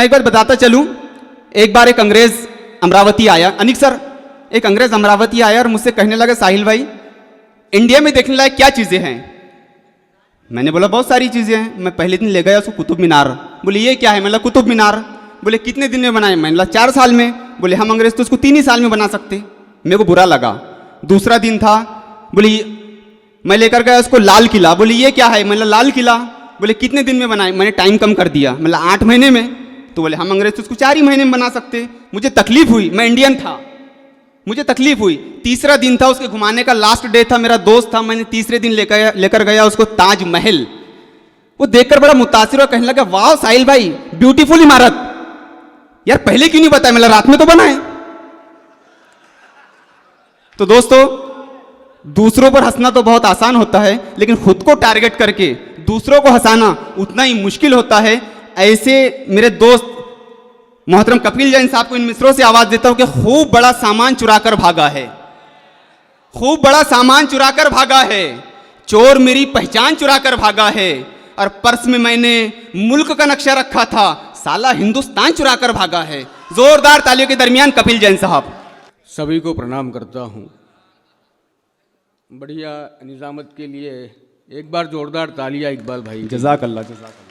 मैं एक बात बताता चलूं। एक बार एक अंग्रेज अमरावती आया, अनिक सर, एक अंग्रेज अमरावती आया और मुझसे कहने लगा, साहिल भाई इंडिया में देखने लायक क्या चीज़ें हैं। मैंने बोला बहुत सारी चीज़ें हैं। मैं पहले दिन ले गया उसको कुतुब मीनार। बोले ये क्या है? मतलब कुतुब मीनार। बोले कितने दिन में बनाए? मैंने बोला 4 साल में। बोले हम अंग्रेज तो उसको 3 ही साल में बना सकते। मेरे को बुरा लगा। दूसरा दिन था, बोले मैं लेकर गया उसको लाल किला। बोले ये क्या है? मतलब लाल किला। बोले कितने दिन में बनाए? मैंने टाइम कम कर दिया, मतलब 8 महीने में। तो बोले हम अंग्रेज तो उसको 4 ही महीने में बना सकते। मुझे तकलीफ हुई, मैं इंडियन था, मुझे तकलीफ हुई। तीसरा दिन था, उसके घुमाने का लास्ट डे था, मेरा दोस्त था। मैंने तीसरे दिन लेकर गया उसको ताजमहल। वो देखकर बड़ा मुतासिर हुआ, कहने लगा वाह साहिल भाई ब्यूटीफुल इमारत। यार पहले क्यों नहीं बताया? मतलब रात में तो बनाए। तो दोस्तों, दूसरों पर हंसना तो बहुत आसान होता है, लेकिन खुद को टारगेट करके दूसरों को हंसाना उतना ही मुश्किल होता है। ऐसे मेरे दोस्त मोहतरम कपिल जैन साहब को इन मिसरों से आवाज देता हूं कि खूब बड़ा सामान चुराकर भागा है, खूब बड़ा सामान चुराकर भागा है, चोर मेरी पहचान चुराकर भागा है, और पर्स में मैंने मुल्क का नक्शा रखा था, साला हिंदुस्तान चुराकर भागा है। जोरदार तालियों के दरमियान कपिल जैन साहब। सभी को प्रणाम करता हूँ। बढ़िया निज़ामत के लिए एक बार जोरदार तालियां इकबाल भाई। जज़ाकल्लाह जज़ाकल्लाह।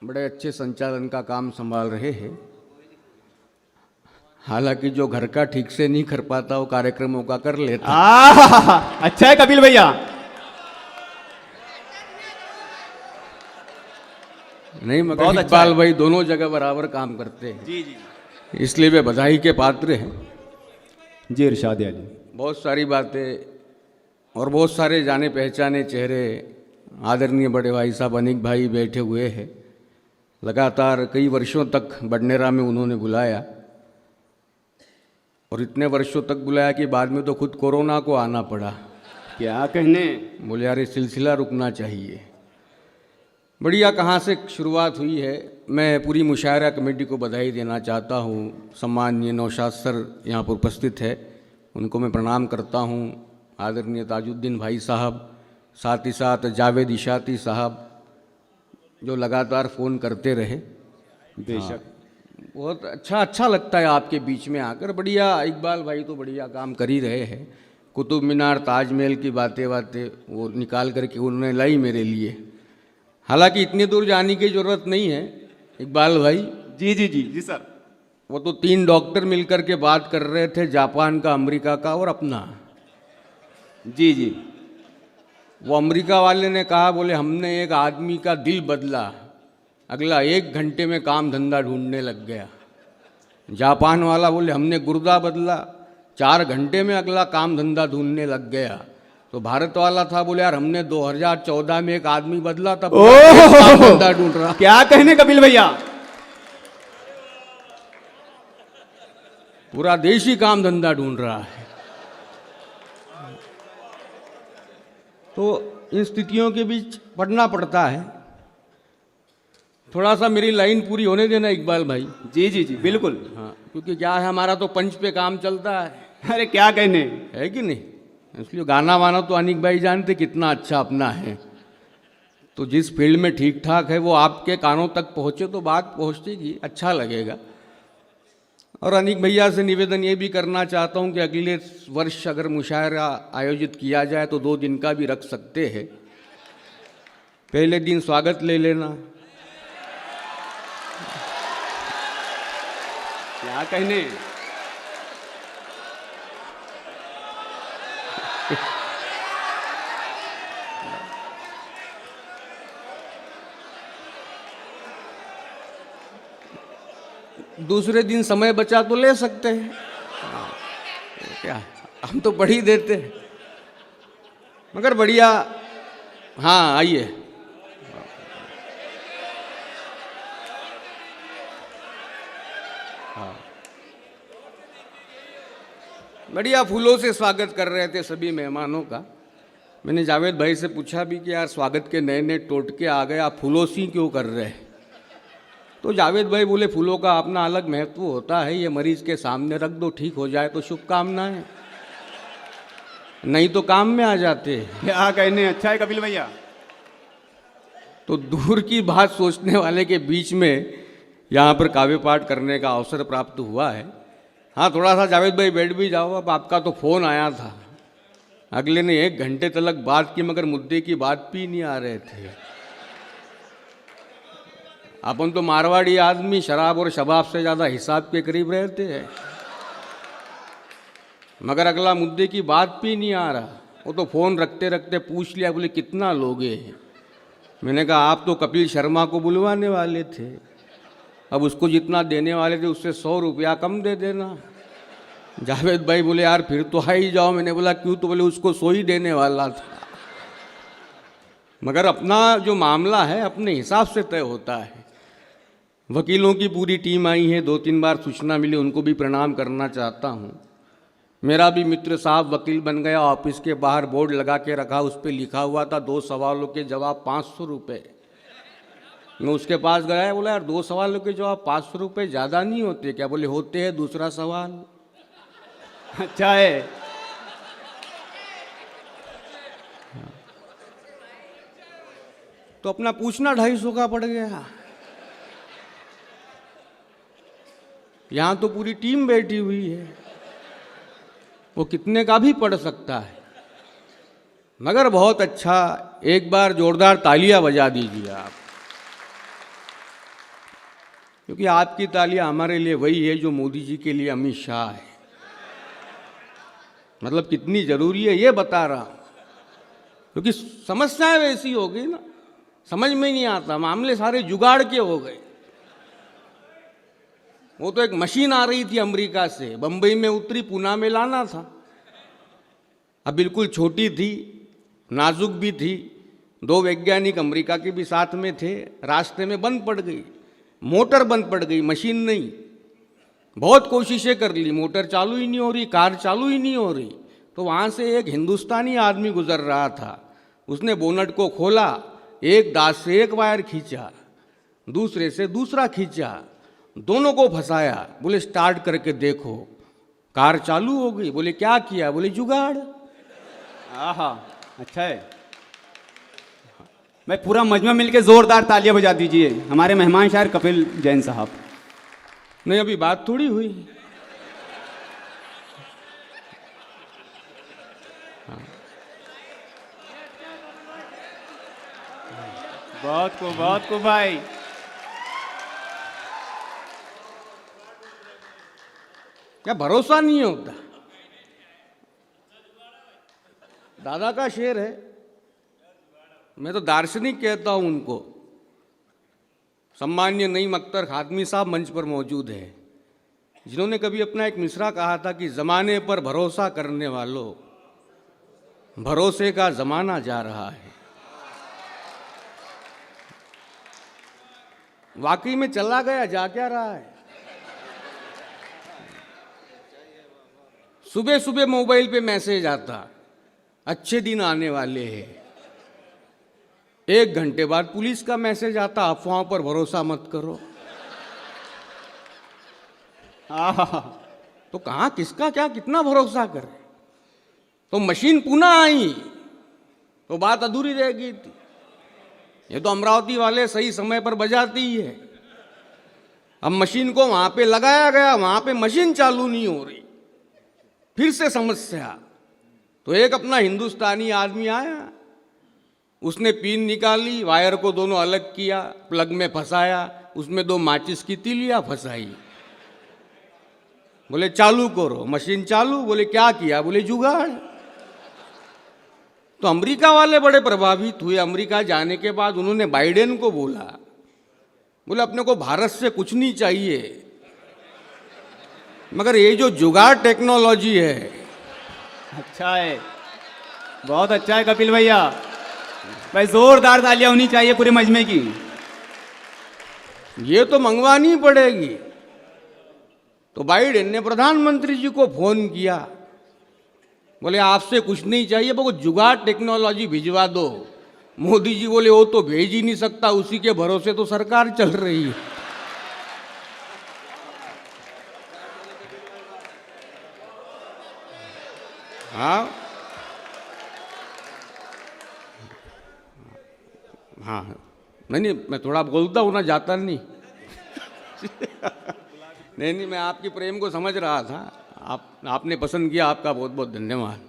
बड़े अच्छे संचालन का काम संभाल रहे हैं। हालांकि जो घर का ठीक से नहीं कर पाता वो कार्यक्रमों का कर लेता। अच्छा है कपिल भैया। नहीं मगर बहुत अच्छा इकबाल है। भाई दोनों जगह बराबर काम करते हैं, जी जी इसलिए वे बधाई के पात्र हैं। जी, इरशाद अली। बहुत सारी बातें और बहुत सारे जाने पहचाने चेहरे आदरणीय बड़े भाई साहब अनिक भाई बैठे हुए हैं। लगातार कई वर्षों तक बडनेरा में उन्होंने बुलाया, और इतने वर्षों तक बुलाया कि बाद में तो खुद कोरोना को आना पड़ा। क्या कहने। बोले यार ये सिलसिला रुकना चाहिए। बढ़िया कहाँ से शुरुआत हुई है। मैं पूरी मुशायरा कमेटी को बधाई देना चाहता हूँ। सम्माननीय नौशाद सर यहाँ पर उपस्थित है, उनको मैं प्रणाम करता हूँ। आदरणीय ताजुद्दीन भाई साहब, साथ ही साथ जावेद इशाती साहब जो लगातार फ़ोन करते रहे। बेशक। बहुत अच्छा लगता है आपके बीच में आकर। बढ़िया इकबाल भाई तो बढ़िया काम कर ही रहे हैं। कुतुब मीनार ताजमहल की बातें वो निकाल करके उन्होंने लाई मेरे लिए। हालांकि इतनी दूर जाने की ज़रूरत नहीं है इकबाल भाई। जी जी जी जी सर। वो तो 3 डॉक्टर मिलकर के बात कर रहे थे, जापान का, अमेरिका का और अपना। जी जी। वो अमेरिका वाले ने कहा, बोले हमने एक आदमी का दिल बदला, अगला 1 घंटे में काम धंधा ढूंढने लग गया। जापान वाला बोले हमने गुर्दा बदला, 4 घंटे में अगला काम धंधा ढूंढने लग गया। तो भारत वाला था, बोले यार हमने 2014 में एक आदमी बदला था, काम धंधा ढूंढ रहा। क्या कहने कपिल भैया। पूरा देश ही काम धंधा ढूंढ रहा है। तो इन स्थितियों के बीच पढ़ना पड़ता है। थोड़ा सा मेरी लाइन पूरी होने देना इकबाल भाई। जी जी जी बिल्कुल। हाँ, क्योंकि क्या है हमारा तो पंच पे काम चलता है। अरे क्या कहने। है कि नहीं? इसलिए गाना वाना तो अनिक भाई जानते कितना अच्छा अपना है। तो जिस फील्ड में ठीक ठाक है वो आपके कानों तक पहुँचे तो बात पहुँचेगी, अच्छा लगेगा। और अनिक भैया से निवेदन ये भी करना चाहता हूँ कि अगले वर्ष अगर मुशायरा आयोजित किया जाए तो 2 दिन का भी रख सकते हैं। पहले दिन स्वागत ले लेना। क्या कहने। दूसरे दिन समय बचा तो ले सकते हैं। क्या हम तो बढ़ी देते हैं, मगर बढ़िया। हाँ आइए। हाँ बढ़िया फूलों से स्वागत कर रहे थे सभी मेहमानों का। मैंने जावेद भाई से पूछा भी कि यार स्वागत के नए नए टोटके आ गए, आप फूलों से क्यों कर रहे हैं? तो जावेद भाई बोले फूलों का अपना अलग महत्व होता है, ये मरीज के सामने रख दो, ठीक हो जाए तो शुभकामनाएं, नहीं तो काम में आ जाते हैं। क्या कहने। अच्छा है कपिल भैया। तो दूर की बात सोचने वाले के बीच में यहाँ पर काव्य पाठ करने का अवसर प्राप्त हुआ है। हाँ, थोड़ा सा जावेद भाई बैठ भी जाओ। अब आपका तो फ़ोन आया था, अगले ने 1 घंटे तक बात की, मगर मुद्दे की बात भी नहीं आ रहे थे। अपन तो मारवाड़ी आदमी, शराब और शबाब से ज़्यादा हिसाब के करीब रहते हैं, मगर अगला मुद्दे की बात भी नहीं आ रहा। वो तो फ़ोन रखते रखते पूछ लिया, बोले कितना लोगे? मैंने कहा आप तो कपिल शर्मा को बुलवाने वाले थे, अब उसको जितना देने वाले थे उससे 100 रुपया कम दे देना। जावेद भाई बोले यार फिर तो आ ही जाओ। मैंने बोला क्यों? तो बोले उसको 100 ही देने वाला था। मगर अपना जो मामला है अपने हिसाब से तय होता है। वकीलों की पूरी टीम आई है, 2-3 बार सूचना मिली, उनको भी प्रणाम करना चाहता हूँ। मेरा भी मित्र साहब वकील बन गया, ऑफिस के बाहर बोर्ड लगा के रखा, उस पर लिखा हुआ था 2 सवालों के जवाब 500 रुपये। मैं उसके पास गया, बोला यार 2 सवालों के जवाब 500 रुपये ज़्यादा नहीं होते क्या? बोले होते हैं, दूसरा सवाल। अच्छा है। तो अपना पूछना 250 का पड़ गया। यहाँ तो पूरी टीम बैठी हुई है, वो कितने का भी पड़ सकता है। मगर बहुत अच्छा, एक बार जोरदार तालियां बजा दीजिए आप, क्योंकि आपकी तालियां हमारे लिए वही है जो मोदी जी के लिए अमित शाह है। मतलब कितनी जरूरी है ये बता रहा हूं, क्योंकि समस्याएं वैसी हो गई ना, समझ में नहीं आता, मामले सारे जुगाड़ के हो गए। वो तो एक मशीन आ रही थी अमेरिका से, बंबई में उतरी, पूना में लाना था। अब बिल्कुल छोटी थी, नाजुक भी थी, 2 वैज्ञानिक अमेरिका के भी साथ में थे, रास्ते में बंद पड़ गई, मोटर बंद पड़ गई, मशीन नहीं। बहुत कोशिशें कर ली, मोटर चालू ही नहीं हो रही, कार चालू ही नहीं हो रही। तो वहाँ से एक हिंदुस्तानी आदमी गुजर रहा था, उसने बोनट को खोला, एक दांत से एक वायर खींचा, दूसरे से दूसरा खींचा, दोनों को फंसाया। बोले स्टार्ट करके देखो, कार चालू हो गई। बोले क्या किया? बोले जुगाड़। आहा, अच्छा है। मैं पूरा मजमा मिलके जोरदार तालियां बजा दीजिए हमारे मेहमान शायर कपिल जैन साहब। नहीं, अभी बात थोड़ी हुई। बहुत को भाई। क्या भरोसा नहीं होता? दादा का शेर है, मैं तो दार्शनिक कहता हूं उनको। सम्मान्य नईम अख्तर खातमी साहब मंच पर मौजूद है, जिन्होंने कभी अपना एक मिसरा कहा था कि जमाने पर भरोसा करने वालों, भरोसे का जमाना जा रहा है। वाकई में चला गया, जा क्या रहा है? सुबह सुबह मोबाइल पे मैसेज आता, अच्छे दिन आने वाले हैं। 1 घंटे बाद पुलिस का मैसेज आता, अफवाहों पर भरोसा मत करो। तो कहाँ किसका क्या कितना भरोसा करे? तो मशीन पुनः आई तो बात अधूरी रह गई थी। ये तो अमरावती वाले सही समय पर बजाती ही है। अब मशीन को वहां पे लगाया गया, वहां पे मशीन चालू नहीं हो रही, फिर से समस्या। तो एक अपना हिंदुस्तानी आदमी आया, उसने पिन निकाली, वायर को दोनों अलग किया, प्लग में फंसाया, उसमें 2 माचिस की तीलियां फंसाई। बोले चालू करो, मशीन चालू। बोले क्या किया? बोले जुगाड़। तो अमेरिका वाले बड़े प्रभावित हुए। अमेरिका जाने के बाद उन्होंने बाइडेन को बोला, बोले अपने को भारत से कुछ नहीं चाहिए, मगर ये जो जुगाड़ टेक्नोलॉजी है। अच्छा है, बहुत अच्छा है कपिल भैया। भाई जोरदार तालियां होनी चाहिए पूरे मजमे की। ये तो मंगवानी पड़ेगी। तो बाइडेन ने प्रधानमंत्री जी को फोन किया, बोले आपसे कुछ नहीं चाहिए, वो जुगाड़ टेक्नोलॉजी भिजवा दो। मोदी जी बोले वो तो भेज ही नहीं सकता, उसी के भरोसे तो सरकार चल रही है। हाँ हाँ, नहीं, मैं थोड़ा बोलता हूँ ना, जाता नहीं। नहीं, मैं आपकी प्रेम को समझ रहा था। आपने पसंद किया, आपका बहुत बहुत धन्यवाद।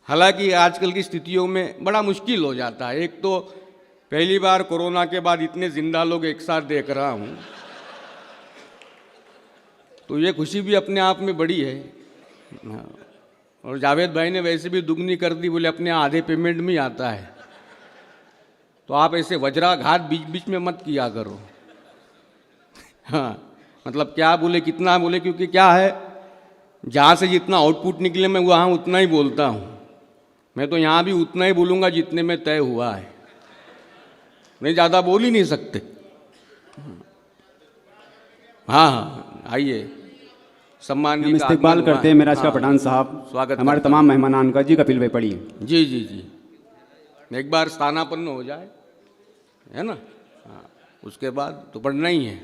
हालांकि आजकल की स्थितियों में बड़ा मुश्किल हो जाता है। एक तो पहली बार कोरोना के बाद इतने जिंदा लोग एक साथ देख रहा हूँ, तो ये खुशी भी अपने आप में बड़ी है। और जावेद भाई ने वैसे भी दुगनी कर दी, बोले अपने आधे पेमेंट में ही आता है। तो आप ऐसे वज्राघात बीच बीच में मत किया करो। हाँ, मतलब क्या बोले, कितना बोले, क्योंकि क्या है, जहाँ से जितना आउटपुट निकले मैं वहाँ उतना ही बोलता हूँ। मैं तो यहाँ भी उतना ही बोलूँगा जितने में तय हुआ है, नहीं ज़्यादा बोल ही नहीं सकते। हाँ, आइए। सम्मान हम इस्तेकबाल करते हैं मिराज का पठान साहब। स्वागत हमारे तमाम मेहमानान का। जी कपिल भाई पढ़िए। जी जी जी, एक बार स्थानापन्न हो जाए, है ना, हाँ, उसके बाद तो पढ़ना ही है।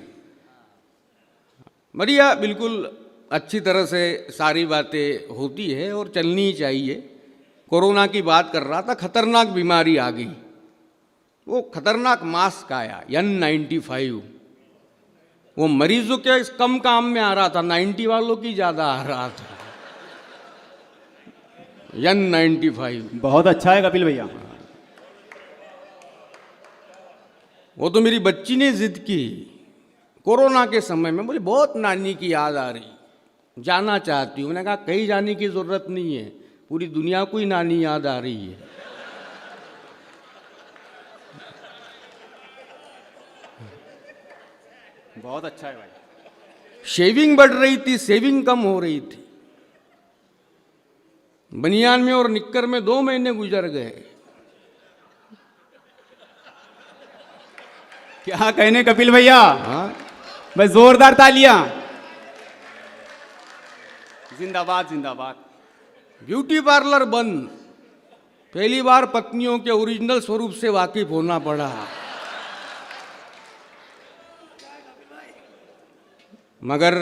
बढ़िया, बिल्कुल अच्छी तरह से सारी बातें होती है और चलनी ही चाहिए। कोरोना की बात कर रहा था, खतरनाक बीमारी आ गई। वो खतरनाक मास्क आया N95, वो मरीजों के कम काम में आ रहा था, 90 वालों की ज़्यादा आ रहा था। N95 बहुत अच्छा है कपिल भैया। वो तो मेरी बच्ची ने जिद की कोरोना के समय में, बोली बहुत नानी की याद आ रही, जाना चाहती हूँ। मैंने कहा कहीं जाने की ज़रूरत नहीं है, पूरी दुनिया को ही नानी याद आ रही है। बहुत अच्छा है भाई। शेविंग बढ़ रही थी, सेविंग कम हो रही थी। बनियान में और निक्कर में 2 महीने गुजर गए। क्या कहने कपिल भैया। हाँ, बस जोरदार तालियां। जिंदाबाद जिंदाबाद। ब्यूटी पार्लर बंद। पहली बार पत्नियों के ओरिजिनल स्वरूप से वाकिफ होना पड़ा। मगर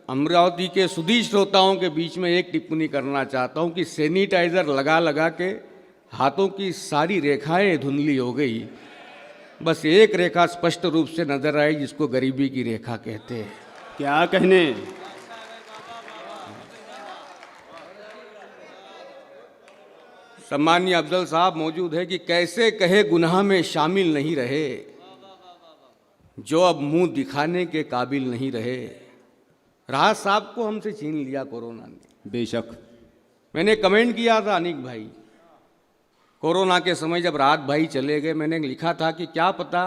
अमरावती के सुधी श्रोताओं के बीच में एक टिप्पणी करना चाहता हूं कि सैनिटाइजर लगा लगा के हाथों की सारी रेखाएं धुंधली हो गई। बस एक रेखा स्पष्ट रूप से नजर आई, जिसको गरीबी की रेखा कहते हैं। क्या कहने। सम्मानीय अफजल साहब मौजूद है कि कैसे कहे गुनाह में शामिल नहीं रहे, जो अब मुंह दिखाने के काबिल नहीं रहे। राहत साहब को हमसे छीन लिया कोरोना ने। बेशक। मैंने कमेंट किया था अनिक भाई, कोरोना के समय जब राहत भाई चले गए, मैंने लिखा था कि क्या पता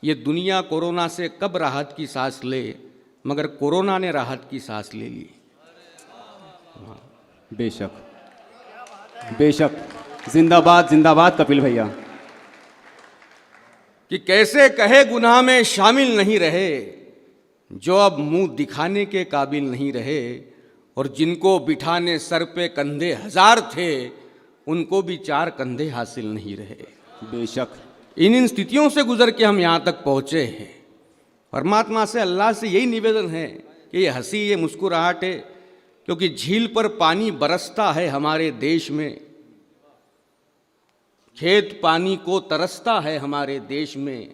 ये दुनिया कोरोना से कब राहत की सांस ले, मगर कोरोना ने राहत की सांस ले ली। बेशक बेशक। जिंदाबाद जिंदाबाद कपिल भैया। कि कैसे कहे गुनाह में शामिल नहीं रहे, जो अब मुंह दिखाने के काबिल नहीं रहे, और जिनको बिठाने सर पे कंधे 1000 थे, उनको भी 4 कंधे हासिल नहीं रहे। बेशक। इन स्थितियों से गुजर के हम यहाँ तक पहुँचे हैं। परमात्मा से, अल्लाह से यही निवेदन है कि ये हंसी, ये मुस्कुराहटे, क्योंकि झील पर पानी बरसता है हमारे देश में, खेत पानी को तरसता है हमारे देश में।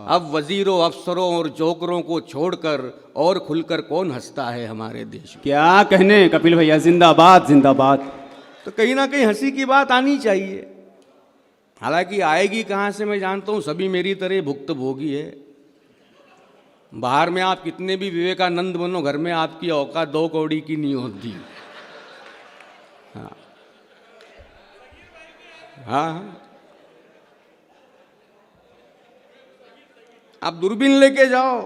अब वजीरों, अफसरों और जोकरों को छोड़कर और खुलकर कौन हंसता है हमारे देश में। क्या कहने कपिल भैया। जिंदाबाद जिंदाबाद। तो कहीं ना कहीं हंसी की बात आनी चाहिए। हालांकि आएगी कहाँ से मैं जानता हूँ, सभी मेरी तरह भुक्तभोगी है। बाहर में आप कितने भी विवेकानंद बनो, घर में आपकी औकात 2 कौड़ी की नहीं होती। हाँ हाँ, आप दूरबीन लेके जाओ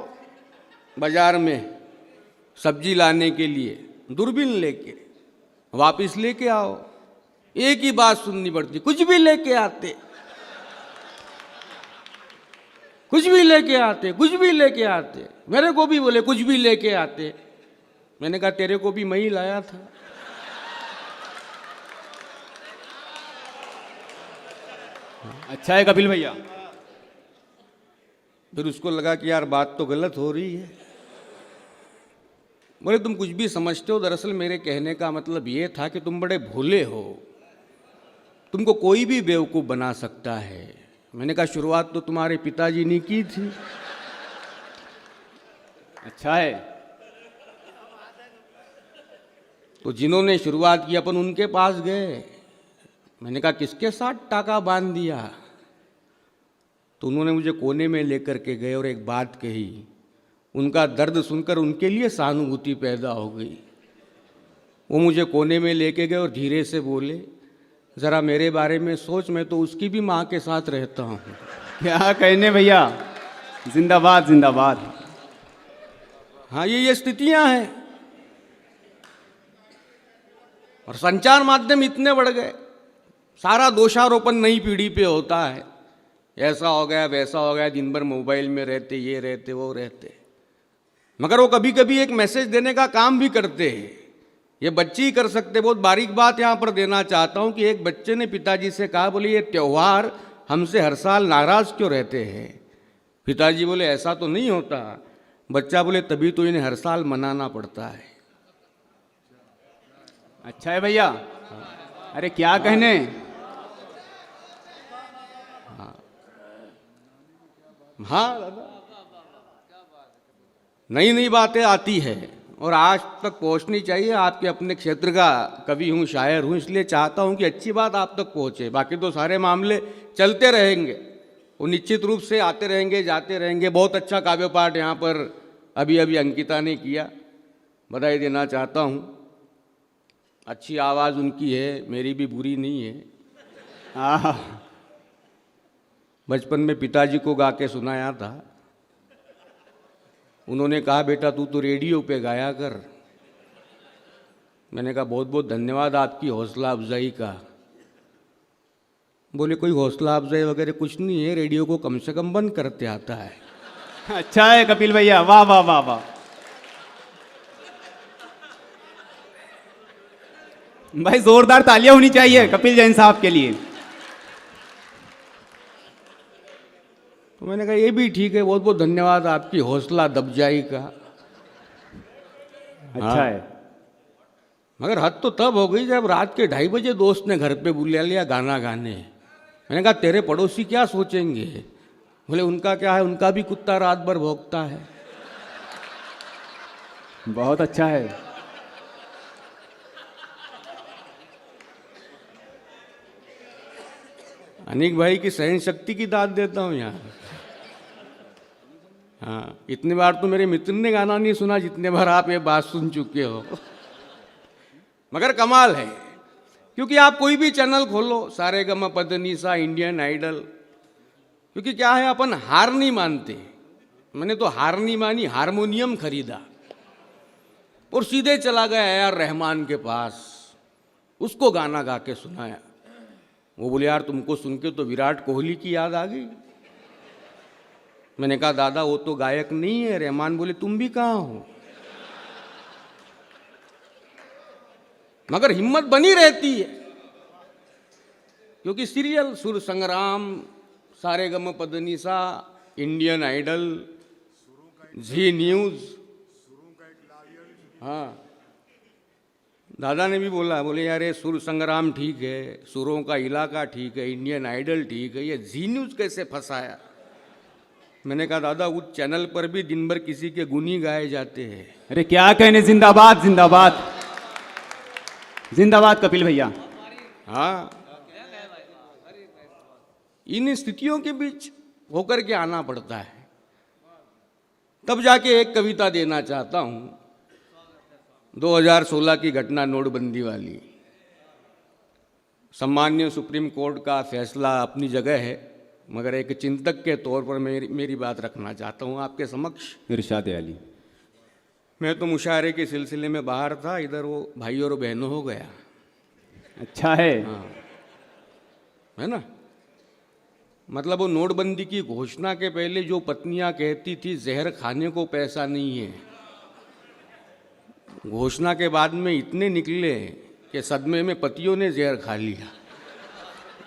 बाजार में सब्जी लाने के लिए, दूरबीन लेके वापस लेके आओ, एक ही बात सुननी पड़ती, कुछ भी लेके आते, कुछ भी लेके आते, कुछ भी लेके आते। मेरे को भी बोले कुछ भी लेके आते। मैंने कहा तेरे को भी मैं ही लाया था। अच्छा है कपिल भैया। फिर उसको लगा कि यार बात तो गलत हो रही है। बोले तुम कुछ भी समझते हो, दरअसल मेरे कहने का मतलब ये था कि तुम बड़े भोले हो, तुमको कोई भी बेवकूफ़ बना सकता है। मैंने कहा शुरुआत तो तुम्हारे पिताजी ने की थी। अच्छा है। तो जिन्होंने शुरुआत की अपन उनके पास गए। मैंने कहा किसके साथ टाका बांध दिया? तो उन्होंने मुझे कोने में लेकर के गए और एक बात कही। उनका दर्द सुनकर उनके लिए सहानुभूति पैदा हो गई। वो मुझे कोने में लेके गए और धीरे से बोले, ज़रा मेरे बारे में सोच, मैं तो उसकी भी माँ के साथ रहता हूँ। क्या कहने भैया, जिंदाबाद जिंदाबाद। हाँ, ये स्थितियाँ हैं। और संचार माध्यम इतने बढ़ गए, सारा दोषारोपण नई पीढ़ी पे होता है। ऐसा हो गया, वैसा हो गया, दिन भर मोबाइल में रहते, ये रहते, वो रहते। मगर वो कभी कभी एक मैसेज देने का काम भी करते हैं। ये बच्चे ही कर सकते। बहुत बारीक बात यहाँ पर देना चाहता हूँ कि एक बच्चे ने पिताजी से कहा, बोले ये त्यौहार हमसे हर साल नाराज़ क्यों रहते हैं? पिताजी बोले ऐसा तो नहीं होता। बच्चा बोले तभी तो इन्हें हर साल मनाना पड़ता है। अच्छा है भैया। अरे क्या कहने। हाँ दादा, नई नई बातें आती है और आज तक पहुंचनी चाहिए। आपके अपने क्षेत्र का कवि हूँ, शायर हूँ, इसलिए चाहता हूँ कि अच्छी बात आप तक पहुँचे। बाकी तो सारे मामले चलते रहेंगे, वो निश्चित रूप से आते रहेंगे, जाते रहेंगे। बहुत अच्छा काव्य पाठ यहाँ पर अभी अभी अंकिता ने किया, बधाई देना चाहता हूँ। अच्छी आवाज़ उनकी है, मेरी भी बुरी नहीं है। आह, बचपन में पिताजी को गा के सुनाया था। उन्होंने कहा बेटा तू तो रेडियो पे गाया कर। मैंने कहा बहुत बहुत धन्यवाद आपकी हौसला अफजाई का। बोले कोई हौसला अफजाई वगैरह कुछ नहीं है, रेडियो को कम से कम बंद करते आता है। अच्छा है कपिल भैया, वाह वाह वाह वाह। भाई जोरदार तालियां होनी चाहिए कपिल जैन साहब के लिए। तो मैंने कहा ये भी ठीक है, बहुत बहुत धन्यवाद आपकी हौसला दबजाई का। अच्छा है। मगर हद तो तब हो गई जब रात के 2:30 बजे दोस्त ने घर पे बुला लिया गाना गाने। मैंने कहा तेरे पड़ोसी क्या सोचेंगे? बोले उनका क्या है, उनका भी कुत्ता रात भर भौंकता है। बहुत अच्छा है। अनिक भाई की सहन शक्ति की दाद देता हूँ यहाँ। हाँ, इतनी बार तो मेरे मित्र ने गाना नहीं सुना जितने बार आप ये बात सुन चुके हो। मगर कमाल है, क्योंकि आप कोई भी चैनल खोलो, सारेगामा पदनीसा, इंडियन आइडल, क्योंकि क्या है अपन हार नहीं मानते। मैंने तो हार नहीं मानी, हारमोनियम खरीदा और सीधे चला गया यार रहमान के पास, उसको गाना गा के सुनाया। वो बोले यार तुमको सुन के तो विराट कोहली की याद आ गई। मैंने कहा दादा वो तो गायक नहीं है। रहमान बोले तुम भी कहाँ हो? मगर हिम्मत बनी रहती है, क्योंकि सीरियल सुर संग्राम, सारेगम पदनीसा, इंडियन आइडल, जी न्यूज, हाँ दादा ने भी बोला, बोले यार ये सुर संग्राम ठीक है, सुरों का इलाका ठीक है, इंडियन आइडल ठीक है, ये जी न्यूज कैसे फंसाया? मैंने कहा दादा उस चैनल पर भी दिन भर किसी के गुण ही गाए जाते हैं। अरे क्या कहने, जिंदाबाद जिंदाबाद जिंदाबाद कपिल भैया। हाँ, इन स्थितियों के बीच होकर के आना पड़ता है। तब जाके एक कविता देना चाहता हूँ। 2016 की घटना नोटबंदी वाली। सम्मान्य सुप्रीम कोर्ट का फैसला अपनी जगह है, मगर एक चिंतक के तौर पर मेरी बात रखना चाहता हूँ आपके समक्ष। इरशाद अली। मैं तो मुशायरे के सिलसिले में बाहर था, इधर वो भाई और बहनों हो गया। अच्छा है। हाँ, है ना। मतलब वो नोटबंदी की घोषणा के पहले जो पत्नियां कहती थी जहर खाने को पैसा नहीं है, घोषणा के बाद में इतने निकले कि सदमे में पतियों ने जहर खा लिया।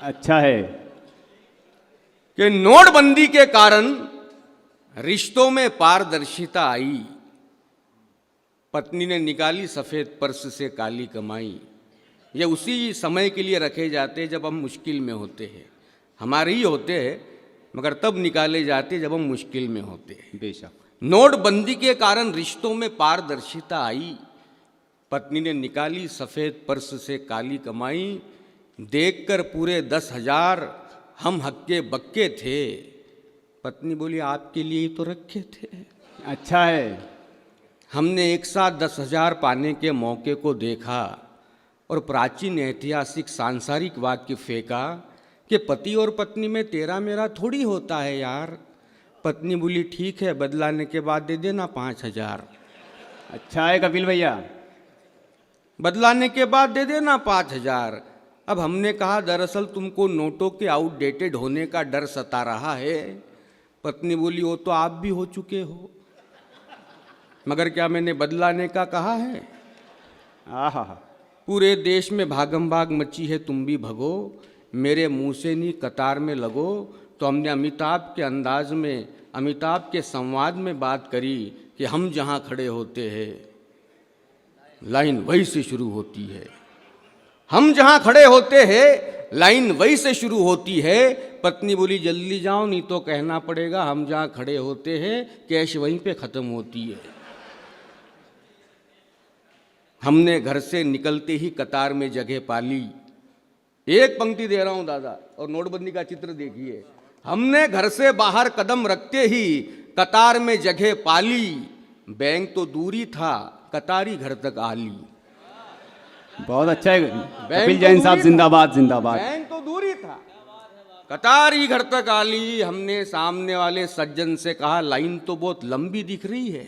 अच्छा है कि नोटबंदी के कारण रिश्तों में पारदर्शिता आई, पत्नी ने निकाली सफेद पर्स से काली कमाई। ये उसी समय के लिए रखे जाते जब हम मुश्किल में होते हैं। हमारे ही होते हैं, मगर तब निकाले जाते जब हम मुश्किल में होते हैं। बेशक। नोटबंदी के कारण रिश्तों में पारदर्शिता आई। पत्नी ने निकाली सफ़ेद पर्स से काली कमाई, देखकर पूरे 10,000 हम हक्के बक्के थे। पत्नी बोली आपके लिए ही तो रखे थे। अच्छा है। हमने एक साथ 10,000 पाने के मौके को देखा और प्राचीन ऐतिहासिक सांसारिक वाक्य फेंका कि पति और पत्नी में तेरा मेरा थोड़ी होता है यार। पत्नी बोली ठीक है, बदलाने के बाद दे देना 5,000। अच्छा है कपिल भैया। बदलाने के बाद दे देना 5,000। अब हमने कहा दरअसल तुमको नोटों के आउटडेटेड होने का डर सता रहा है। पत्नी बोली वो तो आप भी हो चुके हो, मगर क्या मैंने बदलाने का कहा है? आहा। पूरे देश में भागम भाग मची है, तुम भी भगो, मेरे मुंह से नहीं कतार में लगो। तो हमने अमिताभ के अंदाज में, अमिताभ के संवाद में बात करी कि हम जहाँ खड़े होते हैं लाइन वहीं से शुरू होती है। हम जहाँ खड़े होते हैं लाइन वहीं से शुरू होती है। पत्नी बोली जल्दी जाओ नहीं तो कहना पड़ेगा हम जहाँ खड़े होते हैं कैश वहीं पे ख़त्म होती है। हमने घर से निकलते ही कतार में जगह पाली। एक पंक्ति दे रहा हूं दादा, और नोटबंदी का चित्र देखिए। हमने घर से बाहर कदम रखते ही कतार में जगह पाली, बैंक तो दूरी था कतारी घर तक आली। बहुत अच्छा है कपिल जैन साहब, जिंदाबाद जिंदाबाद। बैंक तो दूरी था कतारी घर तक आली। हमने सामने वाले सज्जन से कहा लाइन तो बहुत लंबी दिख रही है।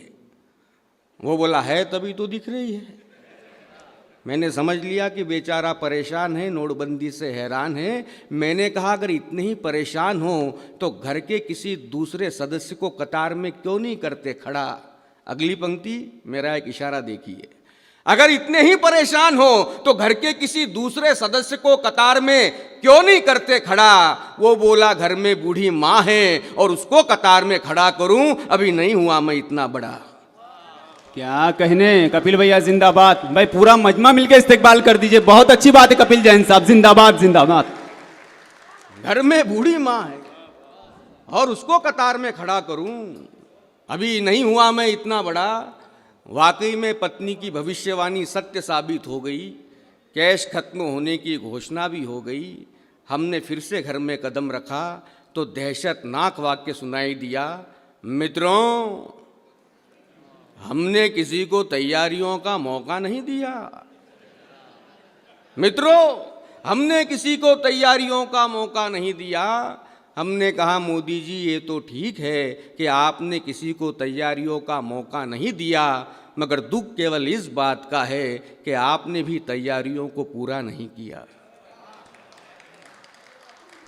वो बोला है तभी तो दिख रही है। मैंने समझ लिया कि बेचारा परेशान है, नोटबंदी से हैरान है। मैंने कहा अगर इतने ही परेशान हो तो घर के किसी दूसरे सदस्य को कतार में क्यों नहीं करते खड़ा। अगली पंक्ति, मेरा एक इशारा देखिए। अगर इतने ही परेशान हो तो घर के किसी दूसरे सदस्य को कतार में क्यों नहीं करते खड़ा। वो बोला घर में बूढ़ी माँ है और उसको कतार में खड़ा करूं, अभी नहीं हुआ मैं इतना बड़ा। क्या कहने कपिल भैया, जिंदाबाद। भाई पूरा मजमा मिलकर इस्तेकबाल कर दीजिए। बहुत अच्छी बात है कपिल जैन साहब, जिंदाबाद जिंदाबाद। घर में बूढ़ी माँ है और उसको कतार में खड़ा करूं, अभी नहीं हुआ मैं इतना बड़ा। वाकई में पत्नी की भविष्यवाणी सत्य साबित हो गई। कैश खत्म होने की घोषणा भी हो गई। हमने फिर से घर में कदम रखा तो दहशतनाक वाक्य सुनाई दिया, मित्रों हमने किसी को तैयारियों का मौका नहीं दिया। मित्रों हमने किसी को तैयारियों का मौका नहीं दिया। हमने कहा मोदी जी ये तो ठीक है कि आपने किसी को तैयारियों का मौका नहीं दिया, मगर दुख केवल इस बात का है कि आपने भी तैयारियों को पूरा नहीं किया।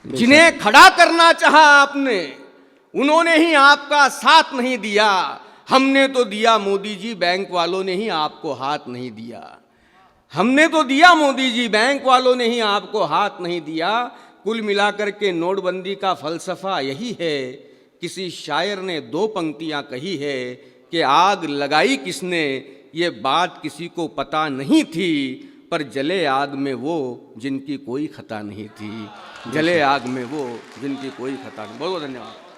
जिन्हें खड़ा करना चाहा आपने, उन्होंने ही आपका साथ नहीं दिया। हमने तो दिया मोदी जी, बैंक वालों ने ही आपको हाथ नहीं दिया। हमने तो दिया मोदी जी, बैंक वालों ने ही आपको हाथ नहीं दिया। कुल मिलाकर के नोटबंदी का फलसफा यही है। किसी शायर ने 2 पंक्तियां कही है कि आग लगाई किसने ये बात किसी को पता नहीं थी, पर जले आग में वो जिनकी कोई खता नहीं थी। जले आग में वो जिनकी कोई खता नहीं। बहुत बहुत धन्यवाद।